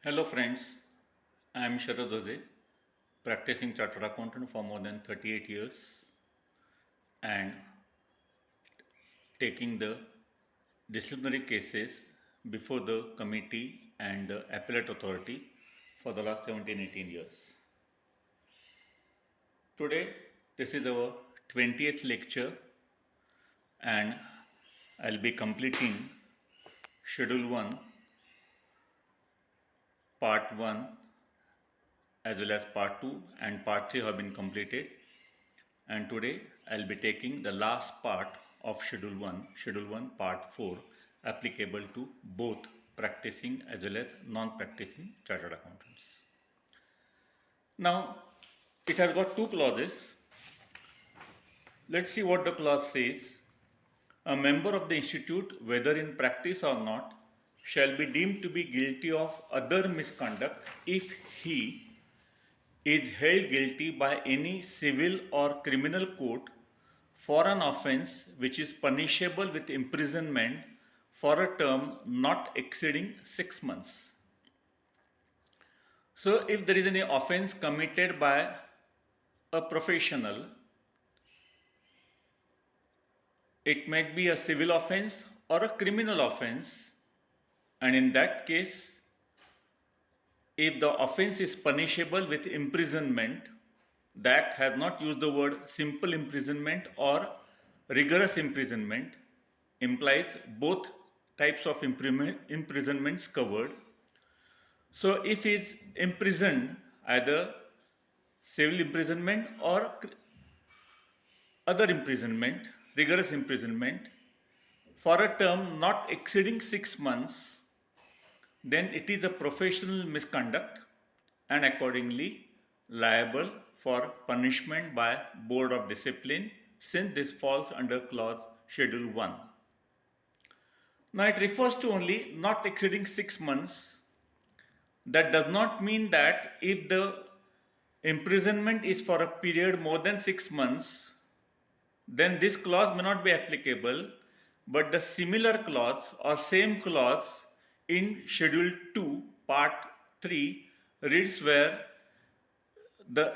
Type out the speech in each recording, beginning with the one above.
Hello friends, I am Sharad Doze, practicing chartered accountant for more than 38 years and taking the disciplinary cases before the committee and the appellate authority for the last 17-18 years. Today, this is our 20th lecture and I'll be completing Schedule 1, Part 1 as well as Part 2 and Part 3 have been completed. And today I'll be taking the last part of Schedule 1 Part 4, applicable to both practicing as well as non-practicing chartered accountants. Now, it has got two clauses. Let's see what the clause says. A member of the institute, whether in practice or not, shall be deemed to be guilty of other misconduct if he is held guilty by any civil or criminal court for an offence which is punishable with imprisonment for a term not exceeding 6 months. So, if there is any offence committed by a professional, it might be a civil offence or a criminal offence, and in that case, if the offence is punishable with imprisonment, the Act has not used the word simple imprisonment or rigorous imprisonment, implies both types of imprisonments covered. So if he is imprisoned, either civil imprisonment or other imprisonment, rigorous imprisonment, for a term not exceeding 6 months, then it is a professional misconduct and accordingly liable for punishment by Board of Discipline, since this falls under clause Schedule 1. Now it refers to only not exceeding 6 months. That does not mean that if the imprisonment is for a period more than 6 months, then this clause may not be applicable, but the similar clause or same clause in Schedule 2, Part 3 reads where the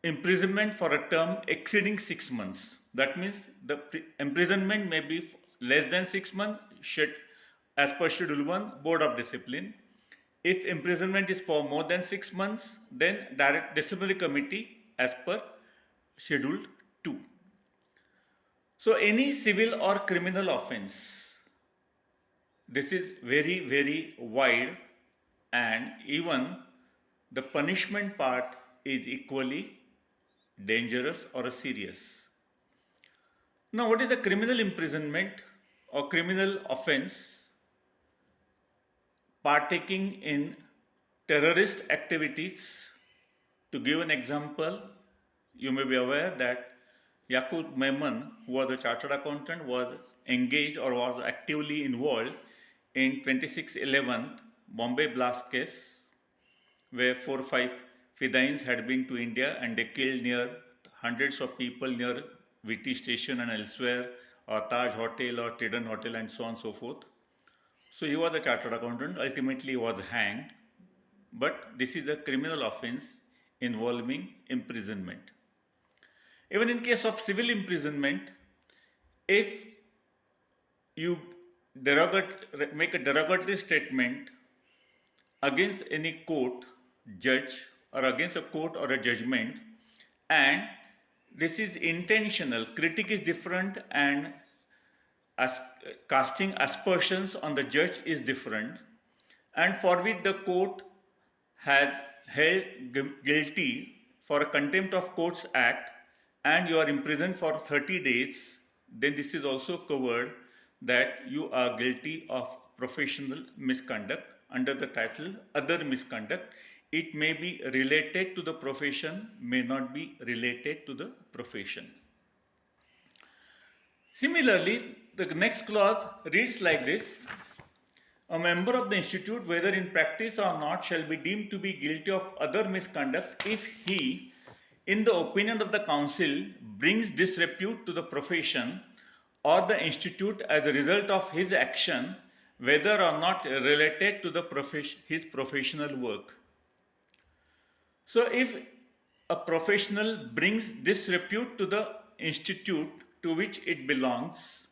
imprisonment for a term exceeding 6 months. That means the imprisonment may be less than 6 months as per Schedule 1, Board of Discipline. If imprisonment is for more than 6 months, then direct disciplinary committee as per Schedule 2. So any civil or criminal offence, this is very wide, and even the punishment part is equally dangerous or serious. Now, what is the criminal imprisonment or criminal offence? Partaking in terrorist activities. To give an example, you may be aware that Yaqut Memon, who was a chartered accountant, was engaged or was actively involved in 26/11 Bombay blast case, where 4 or 5 Fidains had been to India and they killed near hundreds of people near VT station and elsewhere, or Taj Hotel or Trident Hotel and so on and so forth. So he was a chartered accountant, ultimately he was hanged, but this is a criminal offence involving imprisonment. Even in case of civil imprisonment, if you make a derogatory statement against any court, judge, or against a court or a judgment, and this is intentional, critique is different, and as casting aspersions on the judge is different, and for which the court has held guilty for a contempt of courts act, and you are imprisoned for 30 days, then this is also covered that you are guilty of professional misconduct under the title other misconduct. It may be related to the profession, may not be related to the profession. Similarly, the next clause reads like this: a member of the institute, whether in practice or not, shall be deemed to be guilty of other misconduct if he, in the opinion of the council, brings disrepute to the profession or the institute as a result of his action whether or not related to his professional work. So if a professional brings disrepute to the institute to which it belongs,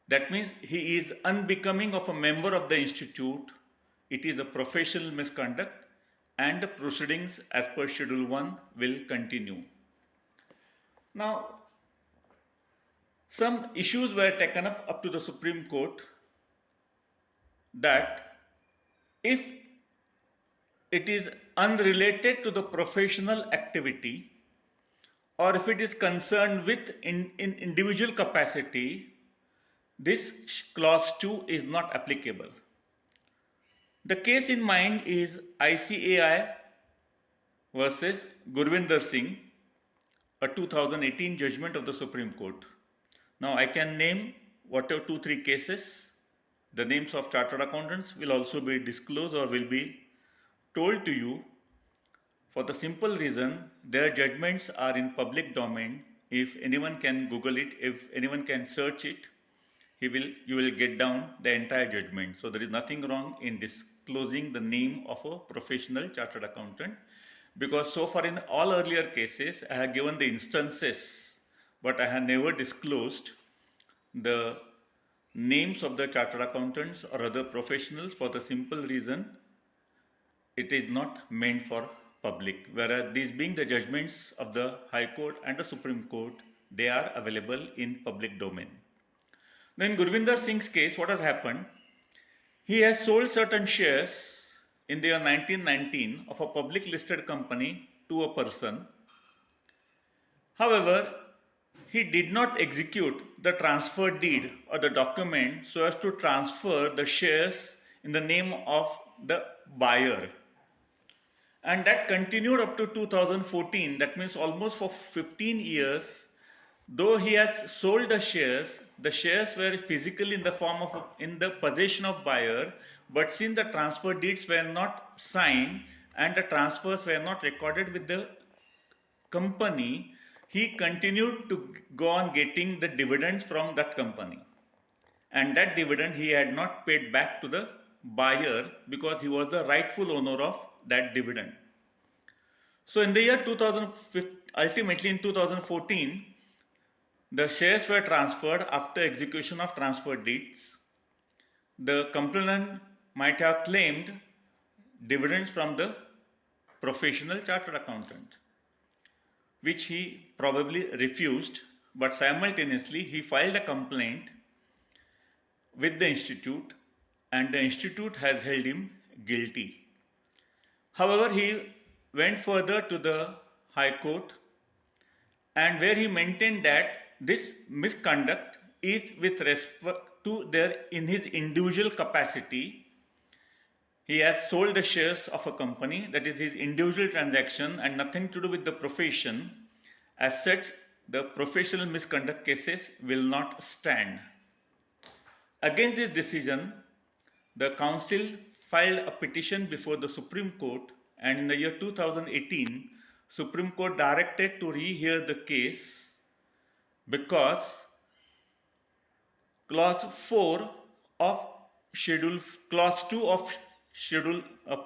that means he is unbecoming of a member of the institute, it is a professional misconduct, and the proceedings as per Schedule 1 will continue. Now, some issues were taken up to the Supreme Court that if it is unrelated to the professional activity or if it is concerned with in individual capacity, this clause 2 is not applicable. The case in mind is ICAI versus Gurvinder Singh, a 2018 judgment of the Supreme Court. Now I can name whatever 2-3 cases. The names of chartered accountants will also be disclosed or will be told to you for the simple reason their judgments are in public domain. If anyone can Google it, if anyone can search it, you will get down the entire judgment. So there is nothing wrong in disclosing the name of a professional chartered accountant, because so far in all earlier cases I have given the instances, but I have never disclosed the names of the chartered accountants or other professionals for the simple reason it is not meant for public, whereas these being the judgments of the High Court and the Supreme Court, they are available in public domain. Now in Gurvinder Singh's case, what has happened? He has sold certain shares in the year 1919 of a public listed company to a person. However, he did not execute the transfer deed or the document so as to transfer the shares in the name of the buyer. And that continued up to 2014. That means almost for 15 years, though he has sold the shares were physically in the possession of buyer, but since the transfer deeds were not signed and the transfers were not recorded with the company, he continued to go on getting the dividends from that company. And that dividend he had not paid back to the buyer because he was the rightful owner of that dividend. So in the year 2015, ultimately in 2014, the shares were transferred after execution of transfer deeds. The complainant might have claimed dividends from the professional chartered accountant, which he probably refused, but simultaneously he filed a complaint with the institute and the institute has held him guilty. However, he went further to the High Court, and where he maintained that this misconduct is with respect to in his individual capacity. He has sold the shares of a company, that is his individual transaction and nothing to do with the profession. As such, the professional misconduct cases will not stand. Against this decision, the council filed a petition before the Supreme Court, and in the year 2018, Supreme Court directed to rehear the case because clause 2 of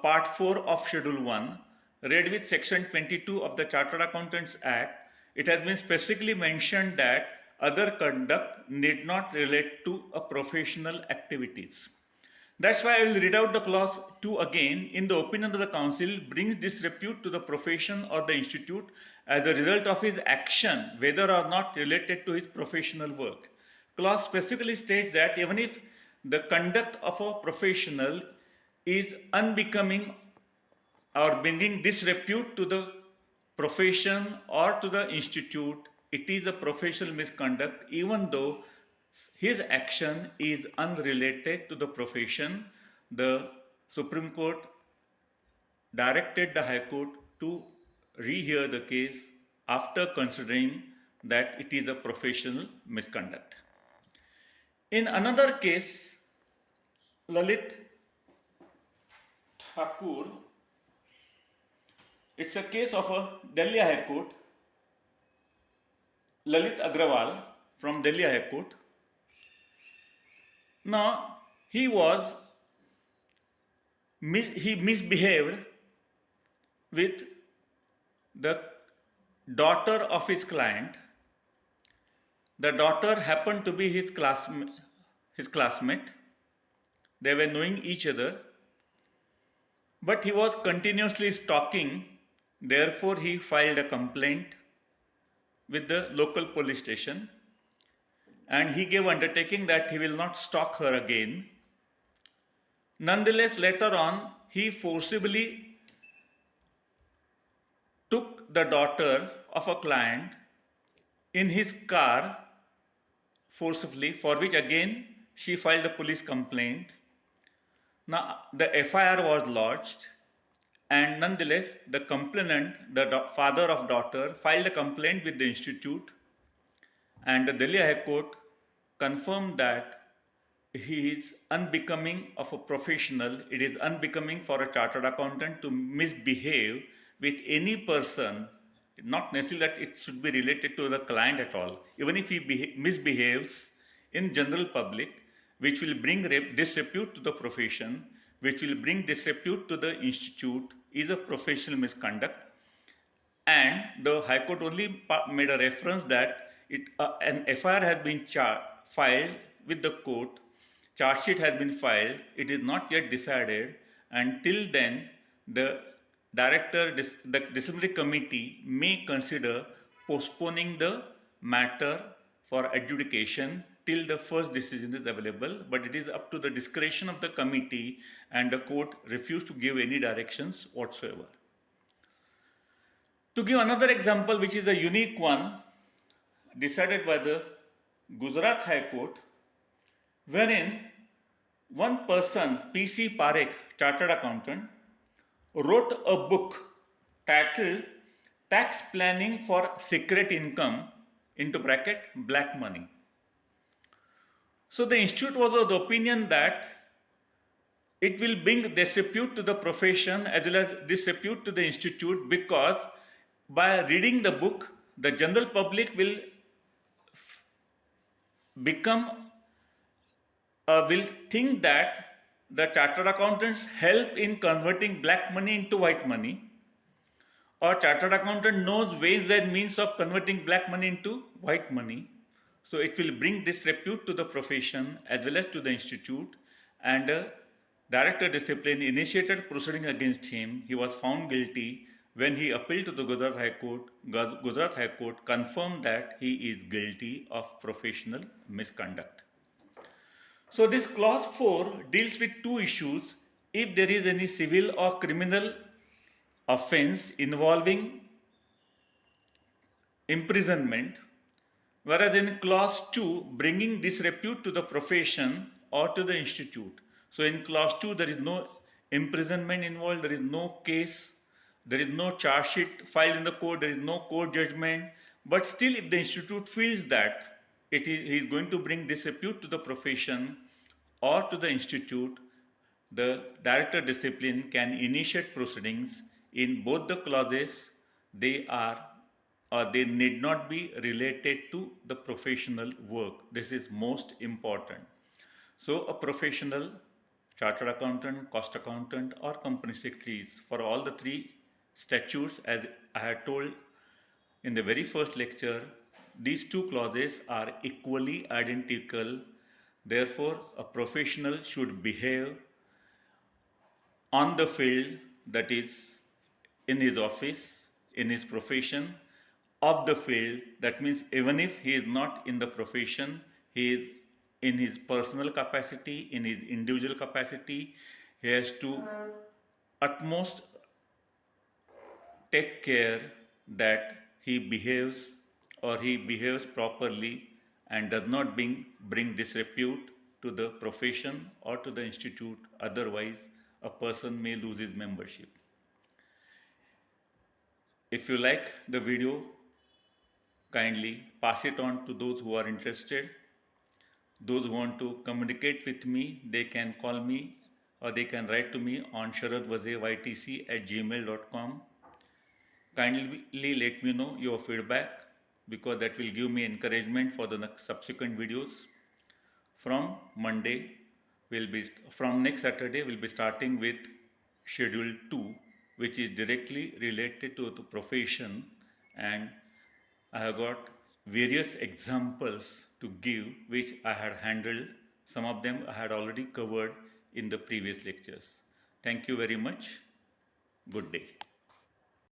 part 4 of Schedule 1, read with section 22 of the Chartered Accountants Act, it has been specifically mentioned that other conduct need not relate to a professional activities. That's why I will read out the clause 2 again. In the opinion of the council, brings disrepute to the profession or the institute as a result of his action, whether or not related to his professional work. Clause specifically states that even if the conduct of a professional is unbecoming or bringing disrepute to the profession or to the institute, it is a professional misconduct even though his action is unrelated to the profession. The Supreme Court directed the High Court to rehear the case after considering that it is a professional misconduct. In another case, Lalit Thakur, it's a case of a Delhi High Court, Lalit Agrawal from Delhi High Court. Now, he was he misbehaved with the daughter of his client. The daughter happened to be his classmate. They were knowing each other, but he was continuously stalking. Therefore, he filed a complaint with the local police station, and he gave undertaking that he will not stalk her again. Nonetheless, later on, he forcibly took the daughter of a client in his car forcibly, for which again she filed a police complaint. Now, the FIR was lodged, and nonetheless, the complainant, the father of daughter, filed a complaint with the institute, and the Delhi High Court confirmed that he is unbecoming of a professional. It is unbecoming for a chartered accountant to misbehave with any person, not necessarily that it should be related to the client at all. Even if he misbehaves in general public, which will bring disrepute to the profession, which will bring disrepute to the institute, is a professional misconduct. And the High Court only made a reference that an FIR has been filed with the court, charge sheet has been filed, it is not yet decided. Until then, the the disciplinary committee may consider postponing the matter for adjudication till the first decision is available, but it is up to the discretion of the committee, and the court refused to give any directions whatsoever. To give another example, which is a unique one, decided by the Gujarat High Court, wherein one person, P.C. Parekh, chartered accountant, wrote a book titled Tax Planning for Secret Income, into bracket, black money. So the institute was of the opinion that it will bring disrepute to the profession as well as disrepute to the institute, because by reading the book, the general public will will think that the chartered accountants help in converting black money into white money, or chartered accountant knows ways and means of converting black money into white money. So it will bring disrepute to the profession as well as to the institute, and director discipline initiated proceeding against him. He was found guilty. When he appealed to the Gujarat High Court confirmed that he is guilty of professional misconduct. So this clause 4 deals with two issues. If there is any civil or criminal offense involving imprisonment, whereas in clause 2, bringing disrepute to the profession or to the institute. So in clause 2, there is no imprisonment involved, there is no case, there is no charge sheet filed in the court, there is no court judgment. But still, if the institute feels that he is going to bring disrepute to the profession or to the institute, the director discipline can initiate proceedings. In both the clauses, they need not be related to the professional work. This is most important. So a professional, chartered accountant, cost accountant, or company secretaries, for all the three statutes, as I had told in the very first lecture, these two clauses are equally identical. Therefore, a professional should behave on the field, that is, in his office, in his profession, of the field. That means even if he is not in the profession, he is in his personal capacity, in his individual capacity, he has to utmost take care that he behaves properly and does not bring disrepute to the profession or to the institute. Otherwise, a person may lose his membership. If you like the video, kindly pass it on to those who are interested. Those who want to communicate with me, they can call me or they can write to me on sharadwazeytc@gmail.com. Kindly let me know your feedback, because that will give me encouragement for the next subsequent videos. From Monday, from next Saturday, we'll be starting with schedule 2, which is directly related to the profession, and I have got various examples to give which I had handled. Some of them I had already covered in the previous lectures. Thank you very much. Good day.